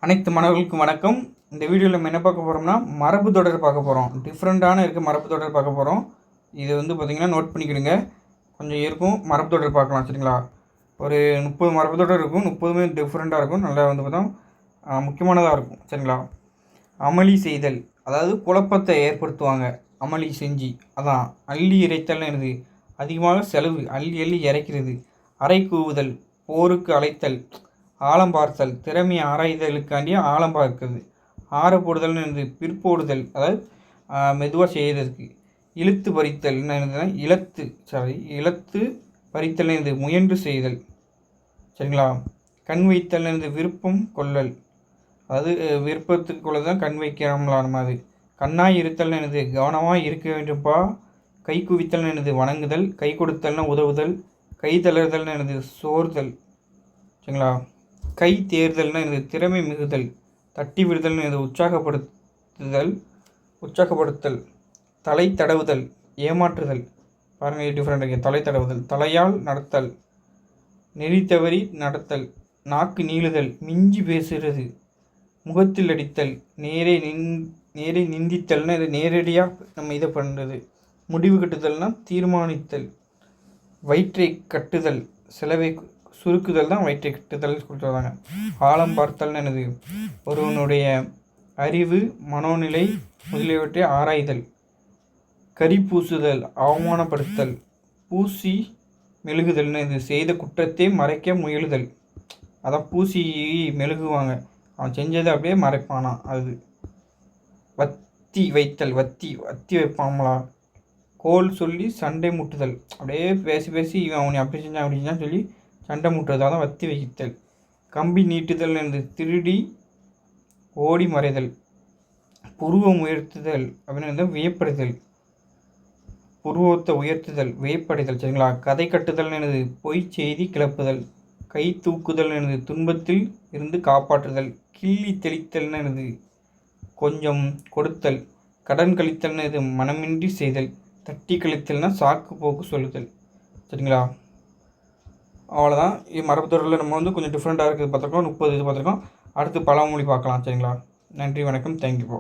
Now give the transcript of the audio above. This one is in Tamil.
அனைத்து மாணவர்களுக்கும் வணக்கம். இந்த வீடியோவில் நம்ம என்ன பார்க்க போகிறோம்னா மரபு தொடர் பார்க்க போகிறோம். டிஃப்ரெண்ட்டான இருக்க மரபு தொடர் பார்க்க போகிறோம். இது பார்த்திங்கன்னா நோட் பண்ணிக்கிடுங்க, கொஞ்சம் இருக்கும். மரபு தொடர் பார்க்கலாம் சரிங்களா. ஒரு 30 மரபு தொடர் இருக்கும். 30மே டிஃப்ரெண்ட்டாக இருக்கும். நல்லா பார்த்தா முக்கியமானதாக இருக்கும் சரிங்களா. அமளி செய்தல், அதாவது குழப்பத்தை ஏற்படுத்துவாங்க. அமளி செஞ்சு அதான். அள்ளி இறைத்தல்னு என்னது, அதிகமாக செலவு, அள்ளி அள்ளி இறைக்கிறது. அறை கூவுதல், போருக்கு அழைத்தல். ஆழம் பார்த்தல், திறமையை ஆராய்தலுக்காண்டிய ஆழம் பார்க்குறது. ஆற போடுதல்னு என்னது, பிற்போடுதல், அதாவது மெதுவாக செய்கிறதுக்கு. இழுத்து பறித்தல்னு என்னதுன்னா இழுத்து பறித்தல்னு என்னது, முயன்று செய்தல் சரிங்களா. கண் வைத்தல்னு என்னது, விருப்பம் கொள்ளல், அதாவது விருப்பத்துக்கு கொள்ள தான் கண் வைக்கிறோம்லாம் அது. கண்ணாய் இருத்தல்னு என்னது, கவனமாக இருக்க வேண்டும்ப்பா. கை குவித்தல்னு என்னது, வணங்குதல். கை கொடுத்தல்னா உதவுதல். கை தளர்தல்னு என்னது, சோர்தல் சரிங்களா. கை தேர்தல்னு என்னது, திறமை மிகுதல். தட்டி விடுதல்னு என்னது, உற்சாகப்படுத்தல். தலை தடவுதல், ஏமாற்றுதல். பாருங்கள், இது டிஃப்ரெண்ட் இருக்குது. தலை தடவுதல். தலையால் நடத்தல், நெறி தவறி நடத்தல். நாக்கு நீளுதல், மிஞ்சி பேசுகிறது. முகத்தில் அடித்தல், நேரே நிந்தித்தல்னா இது நேரடியாக நம்ம இதை பண்ணுறது. முடிவு கட்டுதல்னால் தீர்மானித்தல். வயிற்றை கட்டுதல், செலவை சுருக்குதல் தான் வயிற்றை கட்டுதல் கொடுத்துருவாங்க. ஆழம் பார்த்தல்னு என்னது, ஒருவனுடைய அறிவு, மனோநிலை முதலியவற்றை ஆராய்தல். கரி பூசுதல், அவமானப்படுத்தல். பூசி மெழுகுதல்னு இது, செய்த குற்றத்தை மறைக்க முயலுதல். அதான் பூசி மெழுகுவாங்க, அவன் செஞ்சதை அப்படியே மறைப்பானா அது. வத்தி வைத்தல், வத்தி வைப்பாங்களா. கோல் சொல்லி சண்டை முட்டுதல், அப்படியே பேசி இவன் அவனை அப்படி செஞ்சான் அப்படி செஞ்சான்னு சொல்லி சண்டை முட்டுறதால தான் வத்தி வைத்தல். கம்பி நீட்டுதல் என்று திருடி ஓடி மறைதல். புருவம் உயர்த்துதல் அப்படின்னு வியப்படைதல். புருவத்தை உயர்த்துதல், வியப்படைதல் சரிங்களா. கதை கட்டுதல் எனது, பொய் செய்தி கிளப்புதல். கை தூக்குதல் எனது, துன்பத்தில் இருந்து காப்பாற்றுதல். கிள்ளி தெளித்தல் எனது, கொஞ்சம் கொடுத்தல். கடன் கழித்தல் இது, மனமின்றி செய்தல். தட்டி கழித்தல்னா சாக்கு போக்கு சொல்லுதல் சரிங்களா. அவ்வளோதான். மரபு தொடரில் நம்ம கொஞ்சம் டிஃப்ரெண்ட்டாக இருக்குது பார்த்துருக்கோம். 30 இது பார்த்துருக்கோம். அடுத்து பழமொழி பார்க்கலாம் சரிங்களா. நன்றி, வணக்கம், தேங்க்யூ.